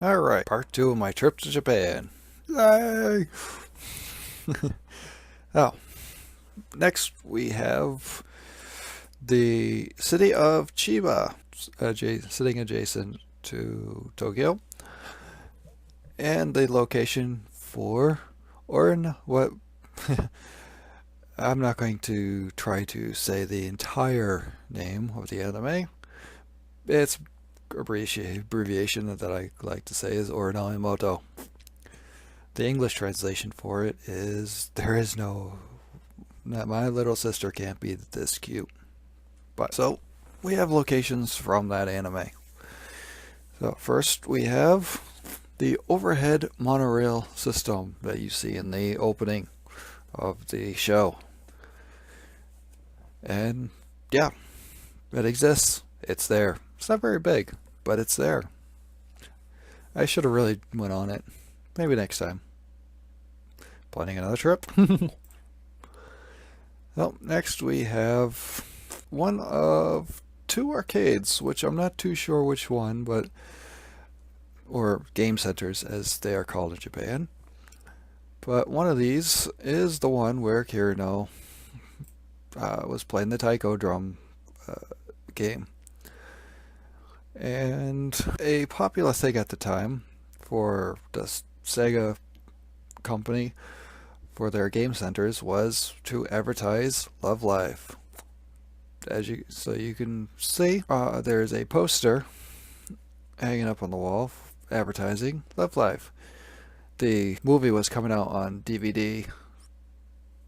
Alright, part 2 of my trip to Japan. Yay! Oh, next we have the city of Chiba, sitting adjacent to Tokyo, and the location for, what, I'm not going to try to say the entire name of the anime. Its abbreviation that I like to say is Orinoimoto. The English translation for it is there is no, my little sister can't be this cute. But so we have locations from that anime. So first we have the overhead monorail system that you see in the opening of the show. And yeah, it exists. It's there. It's not very big, but it's there. I should have really went on it. Maybe next time. Planning another trip. Well, next we have one of two arcades, which I'm not too sure which one, but or game centers as they are called in Japan. But one of these is the one where Kirino was playing the taiko drum game. And a popular thing at the time for the Sega company for their game centers was to advertise Love Live. So you can see, there's a poster hanging up on the wall advertising Love Live. The movie was coming out on DVD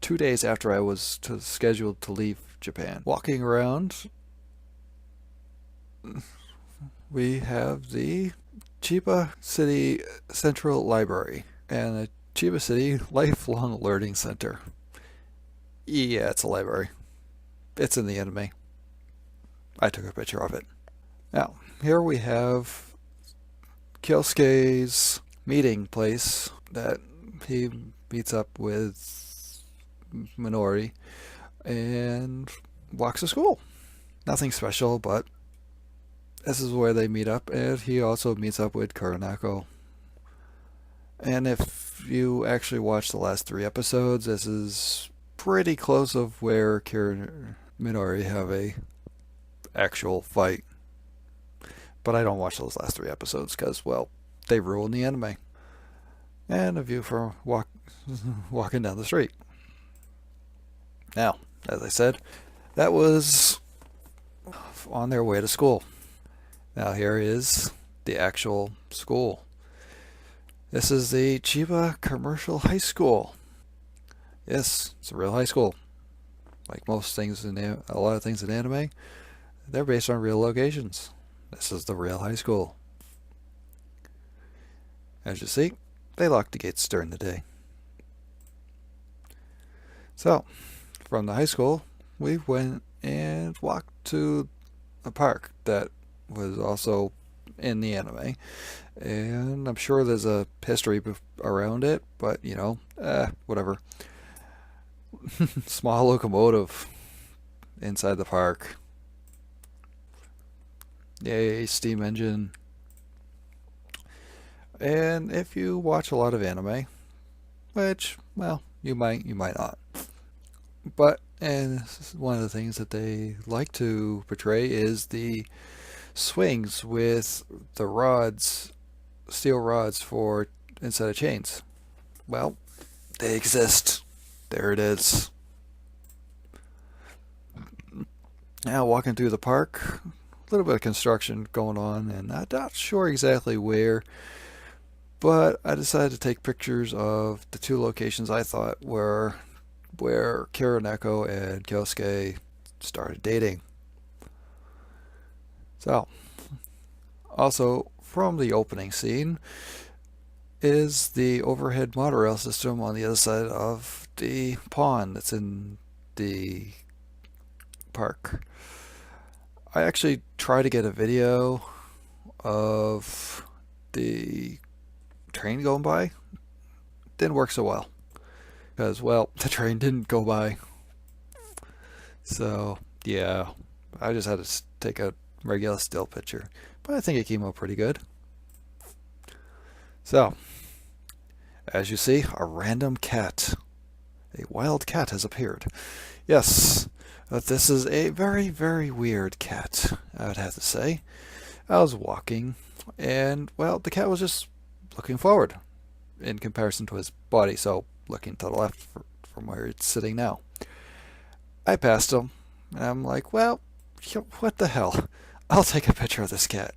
2 days after I was scheduled to leave Japan. Walking around, we have the Chiba City Central Library and the Chiba City Lifelong Learning Center. Yeah, it's a library. It's in the anime. I took a picture of it. Now, here we have Kyosuke's meeting place that he meets up with Minori and walks to school. Nothing special, but this is where they meet up, and he also meets up with Kuronako. And if you actually watch the last 3 episodes, this is pretty close of where Kira and Minori have a actual fight. But I don't watch those last 3 episodes because, well, they ruin the anime. And a view from walking down the street. Now, as I said, that was on their way to school. Now here is the actual school. This is the Chiba Commercial High School. Yes, it's a real high school. Like most things a lot of things in anime, they're based on real locations. This is the real high school. As you see, they lock the gates during the day. So, from the high school, we went and walked to a park that was also in the anime, and I'm sure there's a history around it, but you know, whatever. Small locomotive inside the park. Yay, steam engine. And if you watch a lot of anime, which, well, you might not, but and one of the things that they like to portray is the swings with the rods, steel rods for instead of chains. Well, they exist. There it is. Now walking through the park, a little bit of construction going on, and I'm not sure exactly where, but I decided to take pictures of the 2 locations I thought were where Kuroneko and Kyosuke started dating. So, also from the opening scene is the overhead monorail system on the other side of the pond that's in the park. I actually tried to get a video of the train going by. Didn't work so well because, well, the train didn't go by. So yeah, I just had to take a regular still picture, but I think it came out pretty good. So, as you see, a random cat. A wild cat has appeared. Yes, this is a very, very weird cat, I would have to say. I was walking, and, well, the cat was just looking forward in comparison to his body, so looking to the left from where it's sitting now. I passed him, and I'm like, well, what the hell? I'll take a picture of this cat.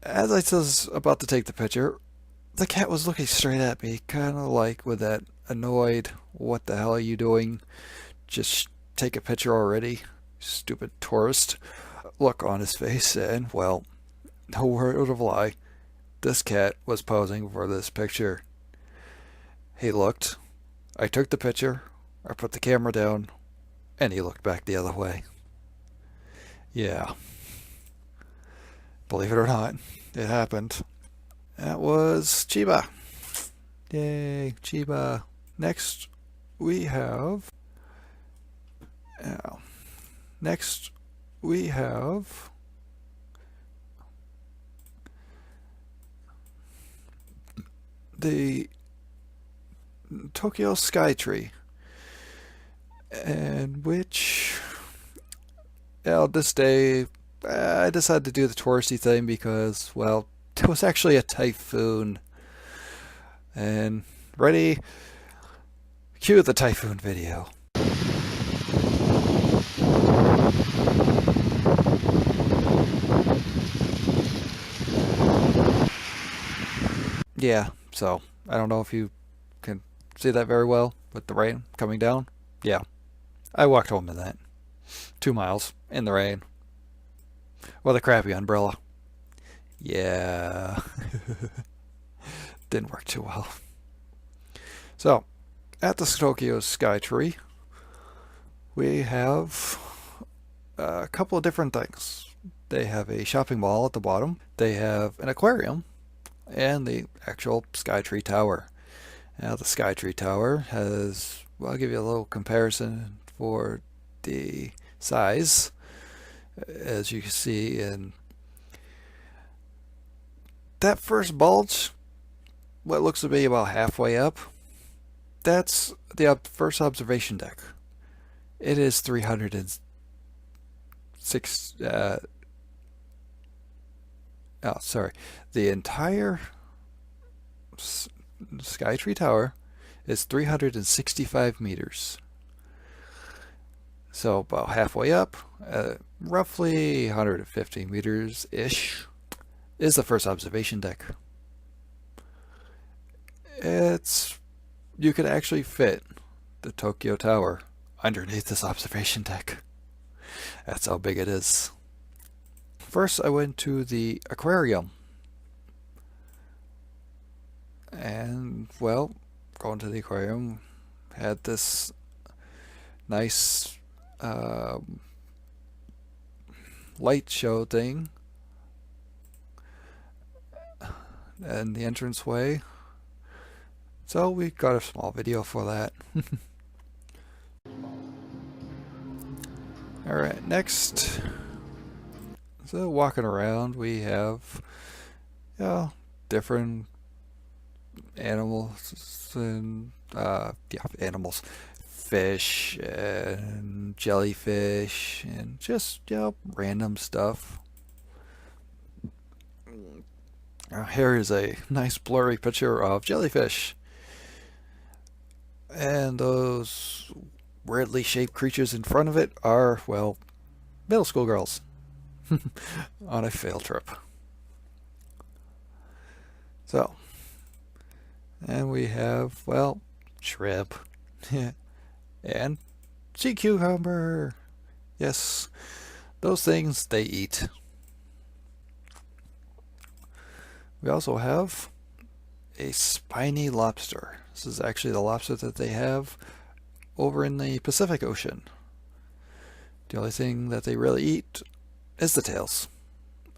As I was about to take the picture, the cat was looking straight at me, kind of like with that annoyed, what the hell are you doing? Just take a picture already, stupid tourist look on his face, and, well, no word of a lie, this cat was posing for this picture. He looked, I took the picture, I put the camera down, and he looked back the other way. Yeah. Believe it or not, it happened. That was Chiba. Yay, Chiba. Next, we have... next, we have... the Tokyo Skytree, and which, this day I decided to do the touristy thing because, well, there was actually a typhoon. And ready, cue the typhoon video. Yeah, so I don't know if you can see that very well with the rain coming down. Yeah, I walked home in that. 2 miles in the rain with a crappy umbrella. Yeah, didn't work too well. So, at the Tokyo Skytree, we have a couple of different things. They have a shopping mall at the bottom. They have an aquarium and the actual Skytree Tower. Now, the Skytree Tower has, well, I'll give you a little comparison for the size. As you can see in that first bulge, what looks to be about halfway up, that's the first observation deck. It is 306. The entire Skytree Tower is 365 meters. So about halfway up, roughly 150 meters ish, is the first observation deck. You could actually fit the Tokyo Tower underneath this observation deck. That's how big it is. First, I went to the aquarium. And, well, going to the aquarium, had this nice light show thing. And the entranceway. So we got a small video for that. Alright, next. So walking around, we have different animals and animals, fish and jellyfish and just random stuff. Here is a nice blurry picture of jellyfish. And those weirdly shaped creatures in front of it are, well, middle school girls on a field trip. So, and we have, well, shrimp and sea cucumber. Yes, those things they eat. We also have a spiny lobster. This is actually the lobster that they have over in the Pacific Ocean. The only thing that they really eat is the tails.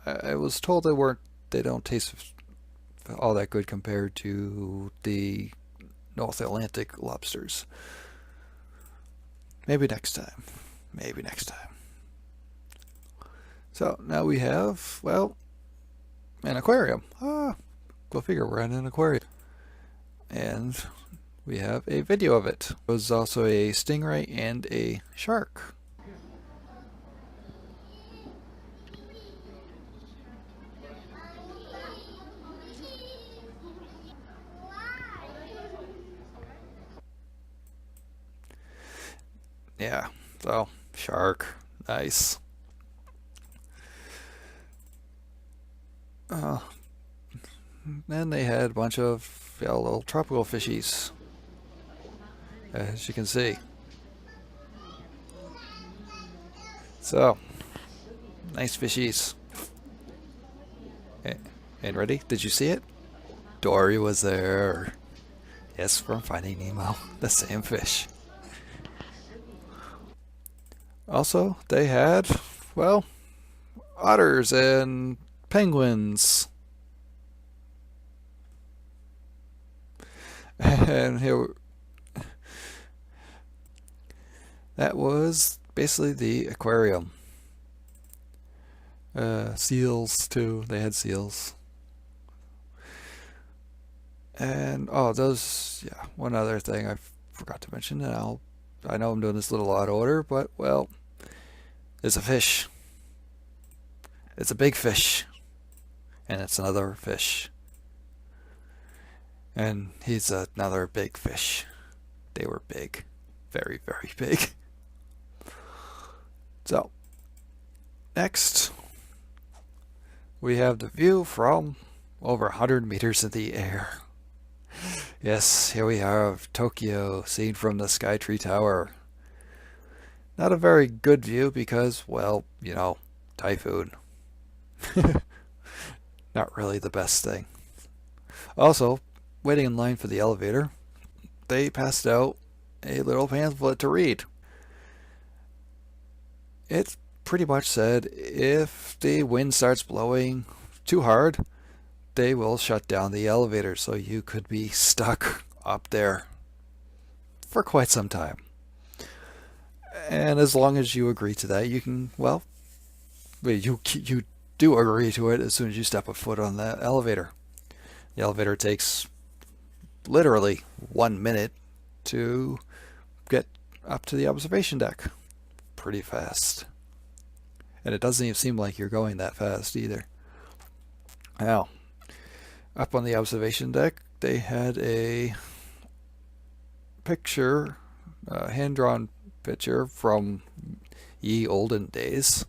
I was told they don't taste all that good compared to the North Atlantic lobsters. Maybe next time. Maybe next time. So now we have, well, an aquarium. Go figure, we're at an aquarium. And we have a video of it. There was also a stingray and a shark. Yeah, so shark, nice. Then they had a bunch of little tropical fishies, as you can see. So, nice fishies. And ready? Did you see it? Dory was there. Yes, from Finding Nemo, the same fish. Also, they had, well, otters and penguins. And here, that was basically the aquarium. Seals too. They had seals. And oh, yeah. One other thing I forgot to mention, and I know I'm doing this a little out of order, but well, it's a fish. It's a big fish, and it's another fish, and he's another big fish. They were big, very, very big. So, next, we have the view from over 100 meters in the air. Yes, here we have Tokyo, seen from the Skytree Tower. Not a very good view because, well, you know, typhoon. Not really the best thing. Also, waiting in line for the elevator, they passed out a little pamphlet to read. It pretty much said if the wind starts blowing too hard, they will shut down the elevator, so you could be stuck up there for quite some time. And as long as you agree to that, you can, well, you do agree to it as soon as you step a foot on the elevator. The elevator takes literally 1 minute to get up to the observation deck. Pretty fast. And it doesn't even seem like you're going that fast either. Now, up on the observation deck, they had a picture, a hand-drawn picture from ye olden days,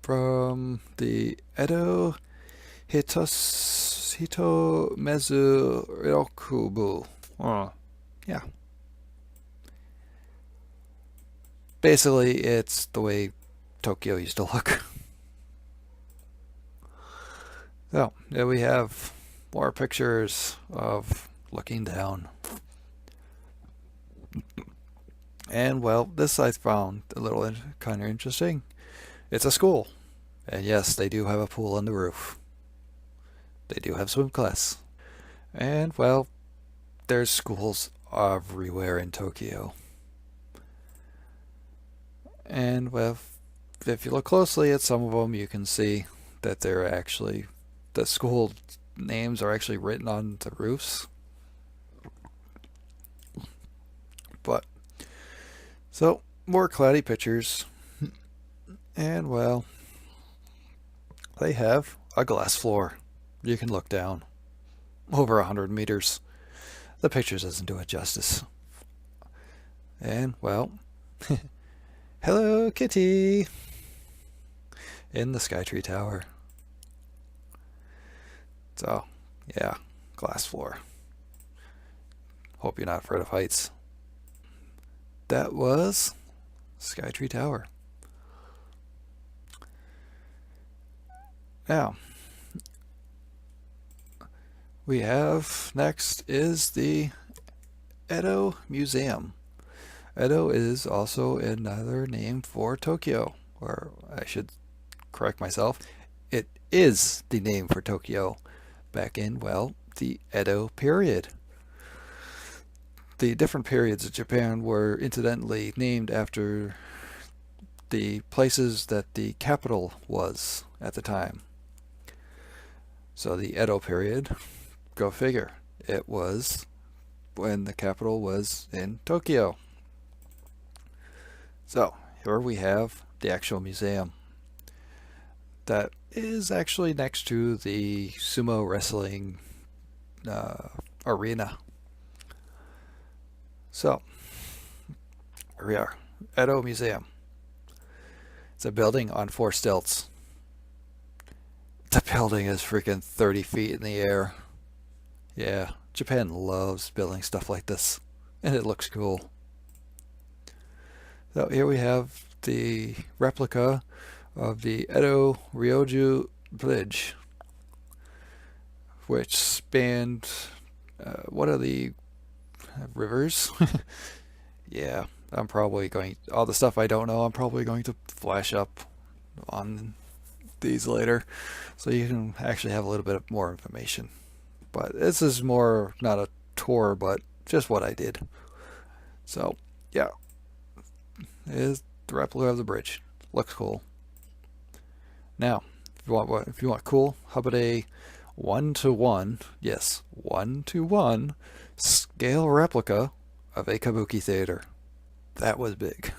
from the Edo Hitomezu Ryokubu. Yeah. Basically, it's the way Tokyo used to look. So, there we have more pictures of looking down. And, well, this I found a little kind of interesting. It's a school. And yes, they do have a pool on the roof. They do have swim class. And, well, there's schools everywhere in Tokyo. And, well, if you look closely at some of them, you can see that they're actually, the school names are actually written on the roofs. But, so, more cloudy pictures. And, well, they have a glass floor. You can look down over 100 meters. The pictures doesn't do it justice. And, well, Hello Kitty in the Skytree Tower. So, yeah, glass floor. Hope you're not afraid of heights. That was Skytree Tower. Now, we have next is the Edo Museum. Edo is also another name for Tokyo, or I should correct myself. It is the name for Tokyo back in, well, the Edo period. The different periods of Japan were incidentally named after the places that the capital was at the time. So the Edo period, go figure, it was when the capital was in Tokyo. So here we have the actual museum that is actually next to the sumo wrestling arena. So here we are, Edo Museum. It's a building on 4 stilts. The building is freaking 30 feet in the air. Yeah, Japan loves building stuff like this, and it looks cool. So here we have the replica of the Edo Ryoju Bridge, which spanned one of the rivers. Yeah, I'm probably going, all the stuff I don't know, I'm probably going to flash up on these later, so you can actually have a little bit more information. But this is more not a tour, but just what I did. So yeah, is the replica of the bridge. Looks cool. Now, if you want cool, how about a 1-to-1, yes, 1-to-1 scale replica of a kabuki theater. That was big.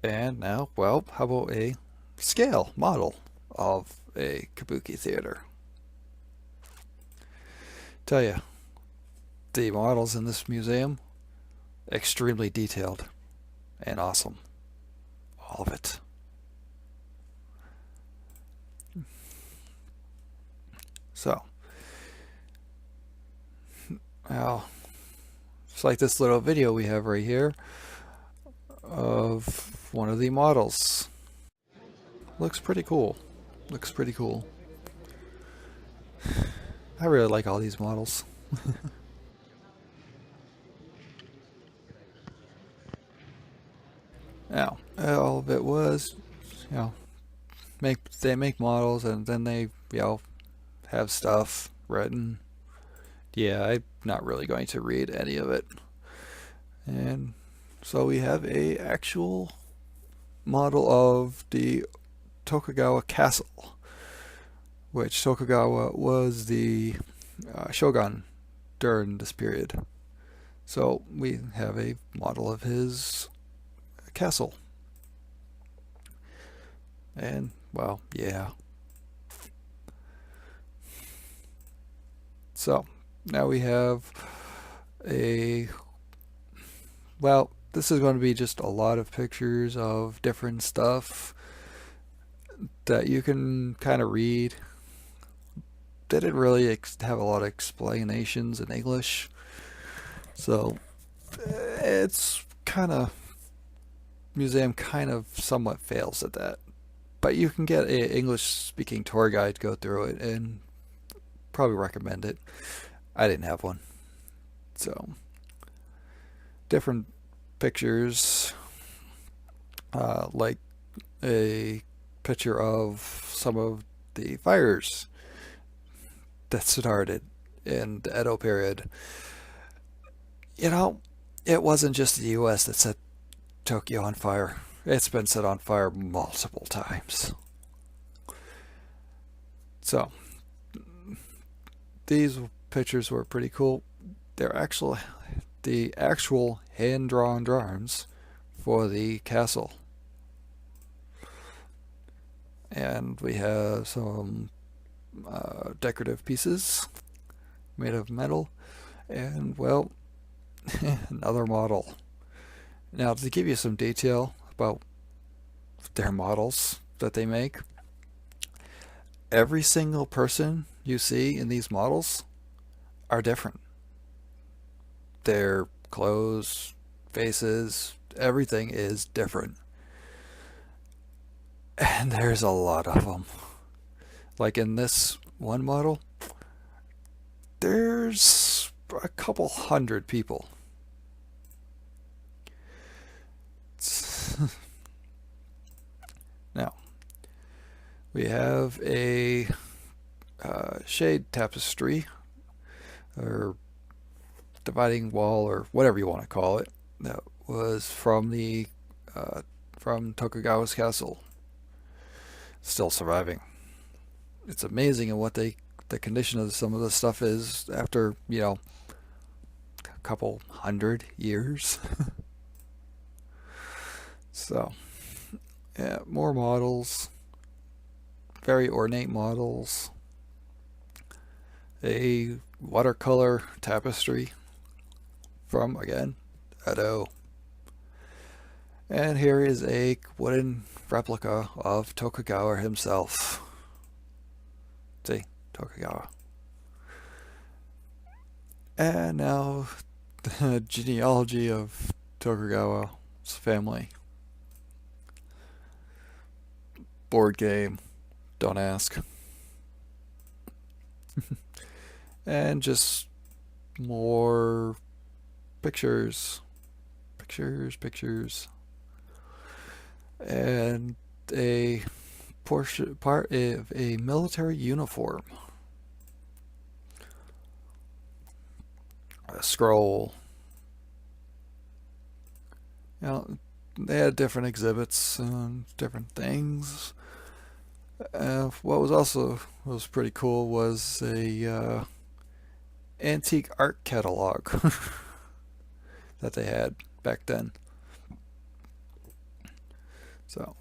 And now, well, how about a scale model of a kabuki theater? Tell you, the models in this museum, extremely detailed and awesome. All of it. So, now, it's like this little video we have right here of one of the models. Looks pretty cool. Looks pretty cool. I really like all these models. Now, all of it was, they make models and then they, have stuff written. Yeah, I'm not really going to read any of it. And so we have a actual model of the Tokugawa Castle, which Tokugawa was the shogun during this period. So we have a model of his castle. And, well, yeah. So now we have this is going to be just a lot of pictures of different stuff that you can kind of read. They didn't really have a lot of explanations in English, so it's museum kind of somewhat fails at that. But you can get an English-speaking tour guide to go through it and probably recommend it. I didn't have one. So, different pictures, like a picture of some of the fires that started in the Edo period. It wasn't just the US that set Tokyo on fire. It's been set on fire multiple times. So, these pictures were pretty cool. They're the actual hand-drawn drawings for the castle. And we have some decorative pieces made of metal, and, well, another model. Now, to give you some detail about their models that they make, every single person you see in these models are different. Their clothes, faces, everything is different. And there's a lot of them. Like in this one model, there's a couple hundred people. Now, we have a shade tapestry, or dividing wall, or whatever you want to call it, that was from from Tokugawa's castle, still surviving. it's amazing at what the condition of some of the stuff is after, a couple 100 years. So, yeah, more models, very ornate models, a watercolor tapestry from, again, Edo. And here is a wooden replica of Tokugawa himself. See, Tokugawa. And now the genealogy of Tokugawa's family. Board game. Don't ask. And just more pictures. Pictures. And a part of a military uniform. A scroll. They had different exhibits and different things. What was pretty cool was a antique art catalog that they had back then. So